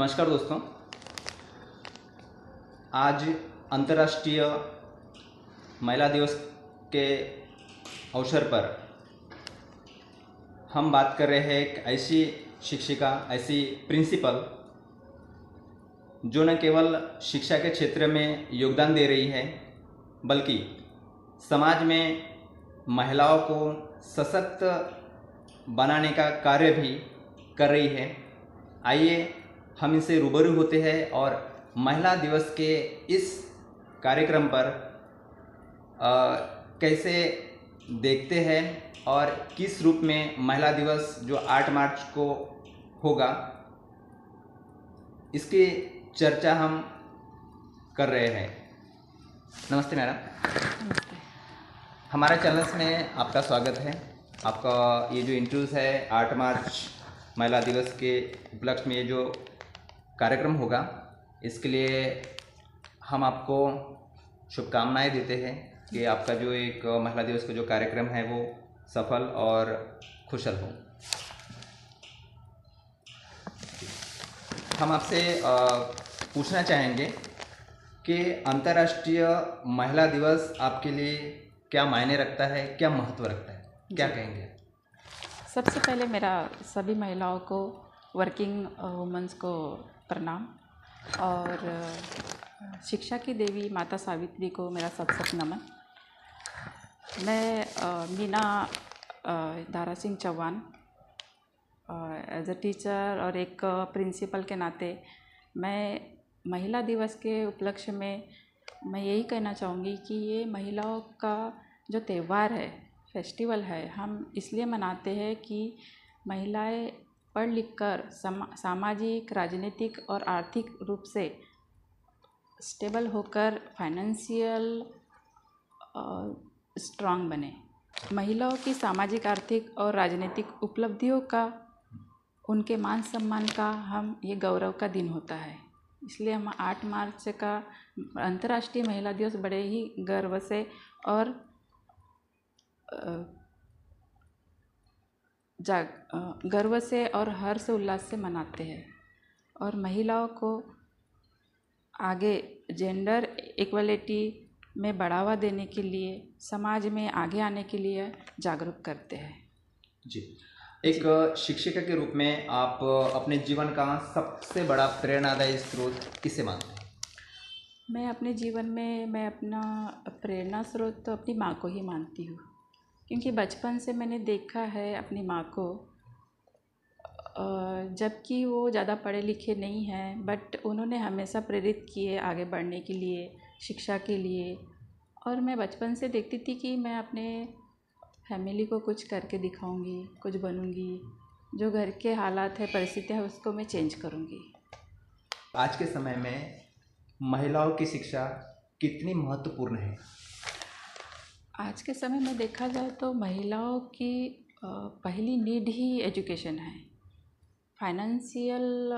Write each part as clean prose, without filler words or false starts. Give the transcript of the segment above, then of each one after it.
नमस्कार दोस्तों। आज अंतर्राष्ट्रीय महिला दिवस के अवसर पर हम बात कर रहे हैं एक ऐसी शिक्षिका, ऐसी प्रिंसिपल जो न केवल शिक्षा के क्षेत्र में योगदान दे रही है बल्कि समाज में महिलाओं को सशक्त बनाने का कार्य भी कर रही है। आइए हम इनसे रूबरू होते हैं और महिला दिवस के इस कार्यक्रम पर कैसे देखते हैं और किस रूप में महिला दिवस जो 8 मार्च को होगा इसकी चर्चा हम कर रहे हैं। नमस्ते मैडम। नमस्ते। हमारे चैनल में आपका स्वागत है। आपका ये जो इंटरव्यूज़ है 8 मार्च महिला दिवस के उपलक्ष्य में ये जो कार्यक्रम होगा इसके लिए हम आपको शुभकामनाएं देते हैं कि आपका जो एक महिला दिवस का जो कार्यक्रम है वो सफल और कुशल हो। हम आपसे पूछना चाहेंगे कि अंतर्राष्ट्रीय महिला दिवस आपके लिए क्या मायने रखता है, क्या महत्व रखता है, क्या कहेंगे? सबसे पहले मेरा सभी महिलाओं को, वर्किंग वुमेंस को प्रणाम और शिक्षा की देवी माता सावित्री को मेरा सबसे नमन। मैं Meena Dara Singh Chauhan as a teacher और एक प्रिंसिपल के नाते मैं महिला दिवस के उपलक्ष्य में मैं यही कहना चाहूँगी कि ये महिलाओं का जो त्यौहार है, फेस्टिवल है, हम इसलिए मनाते हैं कि महिलाएं पढ़ लिख कर सामाजिक, राजनीतिक और आर्थिक रूप से स्टेबल होकर फाइनेंशियल स्ट्रांग बने। महिलाओं की सामाजिक, आर्थिक और राजनीतिक उपलब्धियों का, उनके मान सम्मान का हम ये गौरव का दिन होता है। इसलिए हम 8 मार्च का अंतर्राष्ट्रीय महिला दिवस बड़े ही गर्व से और गर्व से और हर्ष उल्लास से मनाते हैं और महिलाओं को आगे जेंडर इक्वलिटी में बढ़ावा देने के लिए, समाज में आगे आने के लिए जागरूक करते हैं। जी, एक शिक्षिका के रूप में आप अपने जीवन का सबसे बड़ा प्रेरणादायी स्रोत किसे मानते हैं? मैं अपने जीवन में मैं अपना प्रेरणा स्रोत तो अपनी माँ को ही मानती हूँ, क्योंकि बचपन से मैंने देखा है अपनी माँ को, जबकि वो ज़्यादा पढ़े लिखे नहीं हैं बट उन्होंने हमेशा प्रेरित किए आगे बढ़ने के लिए, शिक्षा के लिए। और मैं बचपन से देखती थी कि मैं अपने फैमिली को कुछ करके दिखाऊंगी, कुछ बनूंगी, जो घर के हालात है, परिस्थितियाँ है, उसको मैं चेंज करूंगी। आज के समय में महिलाओं की शिक्षा कितनी महत्वपूर्ण है? आज के समय में देखा जाए तो महिलाओं की पहली नीड ही एजुकेशन है। फाइनेंशियल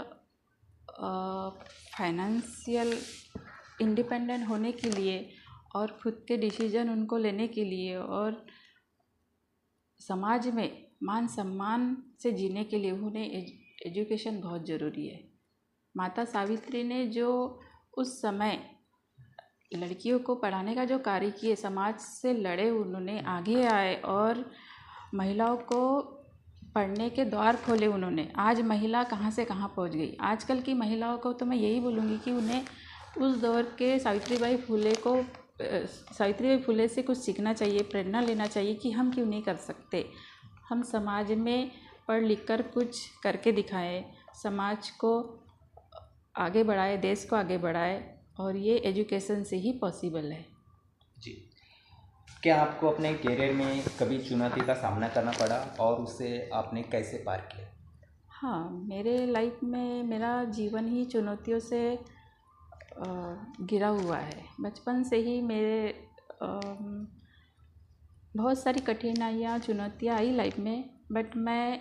इंडिपेंडेंट होने के लिए और खुद के डिसीजन उनको लेने के लिए और समाज में मान सम्मान से जीने के लिए उन्हें एजुकेशन बहुत ज़रूरी है। माता सावित्री ने जो उस समय लड़कियों को पढ़ाने का जो कार्य किए, समाज से लड़े, उन्होंने आगे आए और महिलाओं को पढ़ने के द्वार खोले उन्होंने। आज महिला कहाँ से कहाँ पहुँच गई। आजकल की महिलाओं को तो मैं यही बोलूँगी कि उन्हें उस दौर के सावित्रीबाई फुले से कुछ सीखना चाहिए, प्रेरणा लेना चाहिए कि हम क्यों नहीं कर सकते। हम समाज में पढ़ लिख कर कुछ करके दिखाएं, समाज को आगे बढ़ाए, देश को आगे बढ़ाए, और ये एजुकेशन से ही पॉसिबल है। जी, क्या आपको अपने करियर में कभी चुनौती का सामना करना पड़ा और उसे आपने कैसे पार किया? हाँ, मेरे लाइफ में मेरा जीवन ही चुनौतियों से घिरा हुआ है। बचपन से ही मेरे बहुत सारी कठिनाइयाँ, चुनौतियाँ आई लाइफ में, बट मैं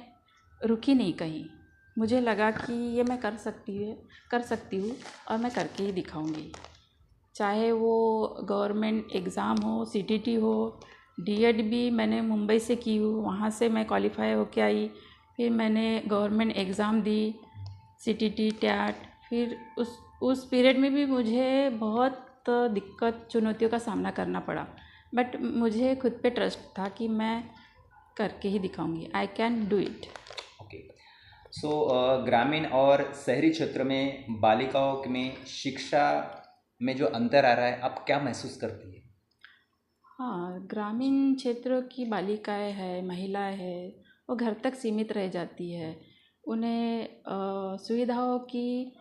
रुकी नहीं कहीं। मुझे लगा कि ये मैं कर सकती हूँ और मैं करके ही दिखाऊंगी। चाहे वो गवर्नमेंट एग्ज़ाम हो, सीटीटी हो, डीएड भी मैंने मुंबई से की हूँ, वहाँ से मैं क्वालिफाई होके आई। फिर मैंने गवर्नमेंट एग्ज़ाम दी, सीटीटी, टैट, फिर उस पीरियड में भी मुझे बहुत दिक्कत चुनौतियों का सामना करना पड़ा, बट मुझे खुद पे ट्रस्ट था कि मैं करके ही दिखाऊंगी, I can do it. Okay. So ग्रामीण और शहरी क्षेत्र में बालिकाओं में शिक्षा में जो अंतर आ रहा है, आप क्या महसूस करती है? हाँ, ग्रामीण क्षेत्रों की बालिकाएं हैं, महिलाएं हैं, वो घर तक सीमित रह जाती है। उन्हें सुविधाओं की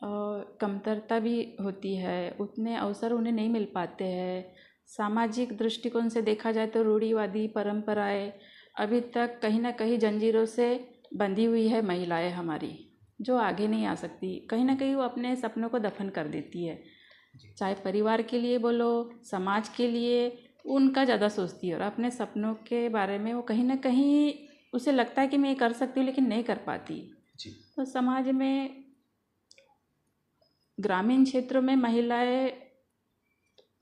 कमतरता भी होती है, उतने अवसर उन्हें नहीं मिल पाते हैं। सामाजिक दृष्टिकोण से देखा जाए तो रूढ़िवादी परंपराएं अभी तक कहीं ना कहीं जंजीरों से बंधी हुई है महिलाएं हमारी, जो आगे नहीं आ सकती। कहीं ना कहीं वो अपने सपनों को दफन कर देती है, चाहे परिवार के लिए बोलो, समाज के लिए, उनका ज़्यादा सोचती है और अपने सपनों के बारे में वो कहीं ना कहीं उसे लगता है कि मैं ये कर सकती हूँ, लेकिन नहीं कर पाती। तो समाज में ग्रामीण क्षेत्रों में महिलाएं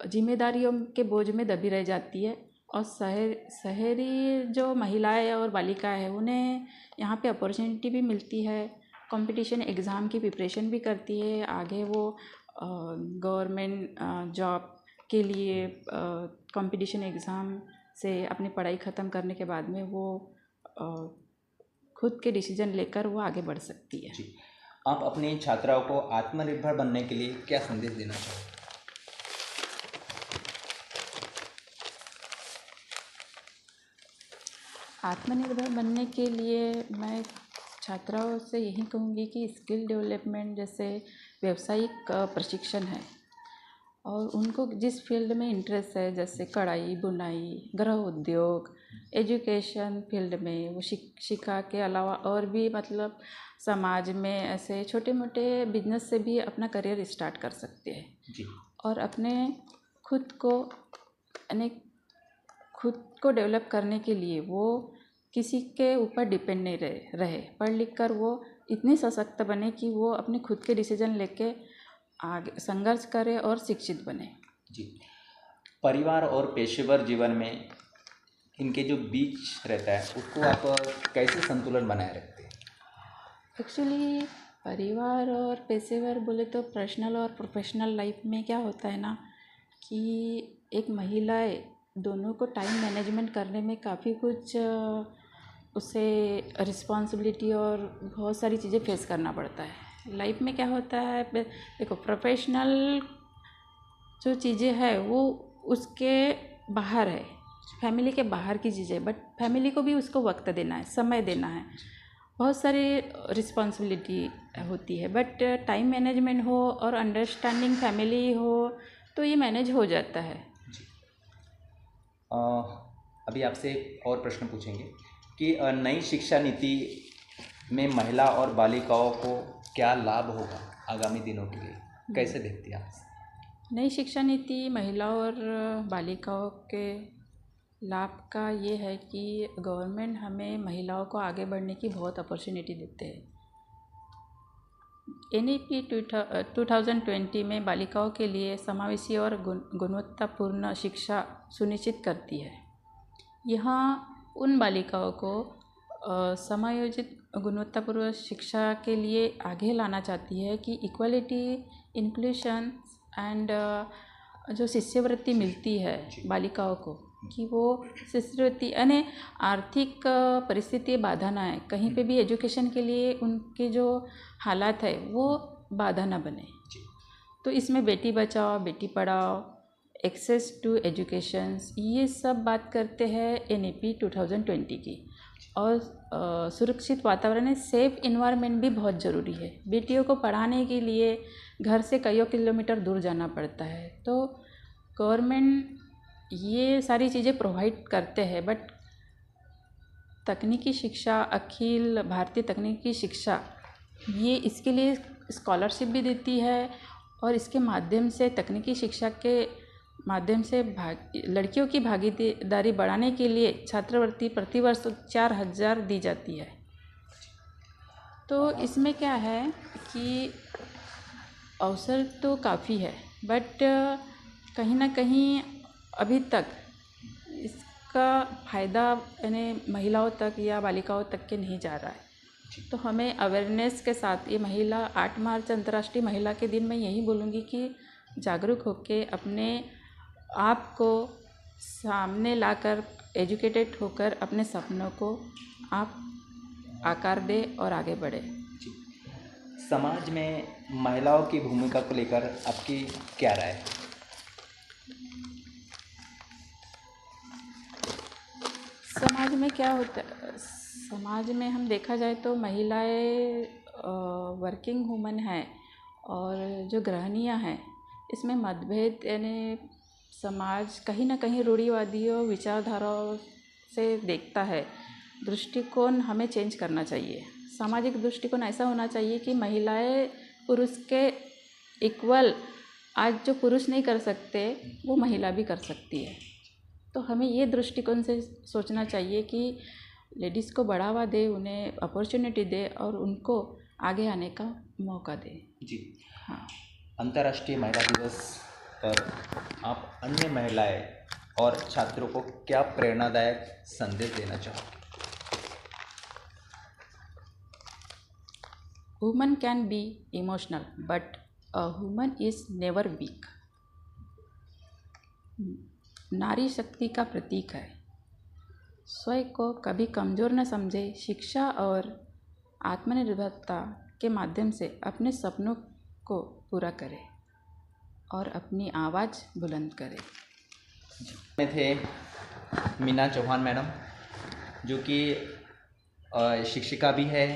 जिम्मेदारियों के बोझ में दबी रह जाती है, और शहरी जो महिलाएं और बालिकाएं हैं उन्हें यहाँ पे अपॉर्चुनिटी भी मिलती है, कंपटीशन एग्ज़ाम की प्रिपरेशन भी करती है, आगे वो गवर्नमेंट जॉब के लिए कंपटीशन एग्ज़ाम से अपनी पढ़ाई ख़त्म करने के बाद में वो खुद के डिसीजन लेकर वो आगे बढ़ सकती है। जी, आप अपनी छात्राओं को आत्मनिर्भर बनने के लिए क्या संदेश देना चाहोगे? आत्मनिर्भर बनने के लिए मैं छात्राओं से यही कहूँगी कि स्किल डेवलपमेंट जैसे व्यावसायिक प्रशिक्षण है, और उनको जिस फील्ड में इंटरेस्ट है, जैसे कढ़ाई, बुनाई, गृह उद्योग, एजुकेशन फील्ड में वो शिक्षा के अलावा और भी मतलब समाज में ऐसे छोटे मोटे बिजनेस से भी अपना करियर स्टार्ट कर सकते हैं जी। और अपने खुद को डेवलप करने के लिए वो किसी के ऊपर डिपेंड नहीं रहे, पढ़ लिख कर वो इतने सशक्त बने कि वो अपने खुद के डिसीजन लेके आगे संघर्ष करे और शिक्षित बने। जी, परिवार और पेशेवर जीवन में इनके जो बीच रहता है उसको आप कैसे संतुलन बनाए रखते हैं? एक्चुअली परिवार और पेशेवर बोले तो पर्सनल और प्रोफेशनल लाइफ में क्या होता है ना कि एक महिलाएं दोनों को टाइम मैनेजमेंट करने में काफ़ी कुछ उसे रिस्पॉन्सिबिलिटी और बहुत सारी चीज़ें फेस करना पड़ता है। लाइफ में क्या होता है, देखो प्रोफेशनल जो चीज़ें हैं वो उसके बाहर है, फैमिली के बाहर की चीज़ें, बट फैमिली को भी उसको वक्त देना है, समय देना है, बहुत सारी रिस्पॉन्सिबिलिटी होती है। बट टाइम मैनेजमेंट हो और अंडरस्टैंडिंग फैमिली हो तो ये मैनेज हो जाता है। अभी आपसे एक और प्रश्न पूछेंगे कि नई शिक्षा नीति में महिला और बालिकाओं को क्या लाभ होगा आगामी दिनों के लिए, कैसे देखती हैं आप? नई शिक्षा नीति महिलाओं और बालिकाओं के लाभ का ये है कि गवर्नमेंट हमें महिलाओं को आगे बढ़ने की बहुत अपॉर्चुनिटी देते हैं। NEP 2020 में बालिकाओं के लिए समावेशी और गुणवत्तापूर्ण शिक्षा सुनिश्चित करती है। यहाँ उन बालिकाओं को समायोजित गुणवत्तापूर्ण शिक्षा के लिए आगे लाना चाहती है कि इक्वालिटी, इंक्लूशन एंड जो शिष्यवृत्ति मिलती है बालिकाओं को कि वो शिष्यवृत्ति यानी आर्थिक परिस्थिति बाधा ना है, कहीं पे भी एजुकेशन के लिए उनके जो हालात है वो बाधा ना बने। तो इसमें Beti Bachao Beti Padhao, access to educations, ये सब बात करते हैं NEP 2020 की। और सुरक्षित वातावरण है, सेफ इन्वायरमेंट भी बहुत ज़रूरी है। बेटियों को पढ़ाने के लिए घर से कईयों किलोमीटर दूर जाना पड़ता है, तो गवर्नमेंट ये सारी चीज़ें प्रोवाइड करते हैं। बट तकनीकी शिक्षा, अखिल भारतीय तकनीकी शिक्षा, ये इसके लिए स्कॉलरशिप भी देती है और इसके माध्यम से तकनीकी शिक्षा के माध्यम से लड़कियों की भागीदारी बढ़ाने के लिए छात्रवृत्ति प्रतिवर्ष 4,000 दी जाती है। तो इसमें क्या है कि अवसर तो काफ़ी है, बट कहीं ना कहीं अभी तक इसका फ़ायदा यानी महिलाओं तक या बालिकाओं तक के नहीं जा रहा है। तो हमें अवेयरनेस के साथ ये महिला 8 मार्च अंतर्राष्ट्रीय महिला के दिन मैं यही बोलूँगी कि जागरूक होके अपने आप को सामने लाकर एजुकेटेड होकर अपने सपनों को आप आकार दें और आगे बढ़े। जी। समाज में महिलाओं की भूमिका को लेकर आपकी क्या राय है? समाज में क्या होता है, समाज में हम देखा जाए तो महिलाएं वर्किंग वूमन हैं और जो गृहिणियां हैं, इसमें मतभेद यानी समाज कहीं ना कहीं रूढ़िवादियों विचारधाराओं से देखता है। दृष्टिकोण हमें चेंज करना चाहिए। सामाजिक दृष्टिकोण ऐसा होना चाहिए कि महिलाएं पुरुष के इक्वल, आज जो पुरुष नहीं कर सकते वो महिला भी कर सकती है। तो हमें ये दृष्टिकोण से सोचना चाहिए कि लेडीज़ को बढ़ावा दे, उन्हें अपॉर्चुनिटी दे और उनको आगे आने का मौका दे। जी। हाँ, अंतर्राष्ट्रीय महिला दिवस पर आप अन्य महिलाएं और छात्रों को क्या प्रेरणादायक संदेश देना चाहोगे? Woman can be emotional but a woman is never weak. नारी शक्ति का प्रतीक है। स्वयं को कभी कमज़ोर न समझे, शिक्षा और आत्मनिर्भरता के माध्यम से अपने सपनों को पूरा करे और अपनी आवाज़ बुलंद करे। में थे मीना चौहान मैडम, जो कि शिक्षिका भी है,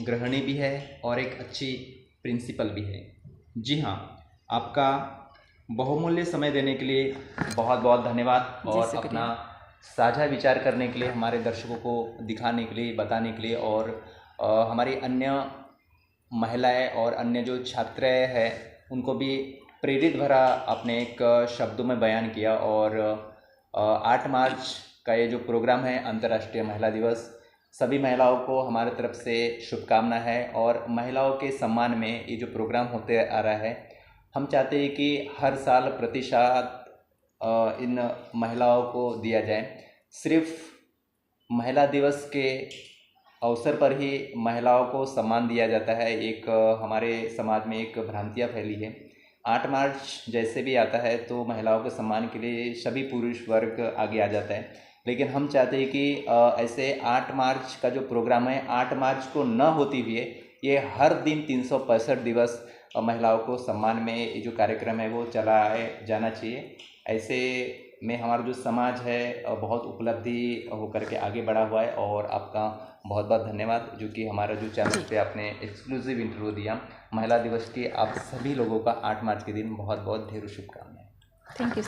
गृहिणी भी है और एक अच्छी प्रिंसिपल भी है। जी हाँ, आपका बहुमूल्य समय देने के लिए बहुत बहुत धन्यवाद जी, और शुक्रिया। अपना साझा विचार करने के लिए, हमारे दर्शकों को दिखाने के लिए, बताने के लिए और हमारी अन्य महिलाएं और अन्य जो छात्राएं हैं उनको भी प्रेरित भरा अपने एक शब्दों में बयान किया। और 8 मार्च का ये जो प्रोग्राम है अंतर्राष्ट्रीय महिला दिवस, सभी महिलाओं को हमारे तरफ से शुभकामना है। और महिलाओं के सम्मान में ये जो प्रोग्राम होते आ रहा है, हम चाहते हैं कि हर साल प्रतिशत इन महिलाओं को दिया जाए। सिर्फ महिला दिवस के अवसर पर ही महिलाओं को सम्मान दिया जाता है, एक हमारे समाज में एक भ्रांतियाँ फैली है। 8 मार्च जैसे भी आता है तो महिलाओं के सम्मान के लिए सभी पुरुष वर्ग आगे आ जाता है, लेकिन हम चाहते हैं कि ऐसे 8 मार्च का जो प्रोग्राम है 8 मार्च को न होती हुए ये हर दिन 365 दिवस महिलाओं को सम्मान में ये जो कार्यक्रम है वो चलाया जाना चाहिए। ऐसे में हमारा जो समाज है बहुत उपलब्धि होकर के आगे बढ़ा हुआ है। और आपका बहुत बहुत धन्यवाद, जो कि हमारा जो चैनल पे आपने एक्सक्लूसिव इंटरव्यू दिया महिला दिवस की। आप सभी लोगों का 8 मार्च के दिन बहुत बहुत ढेरों शुभकामनाएं। Thank you sir.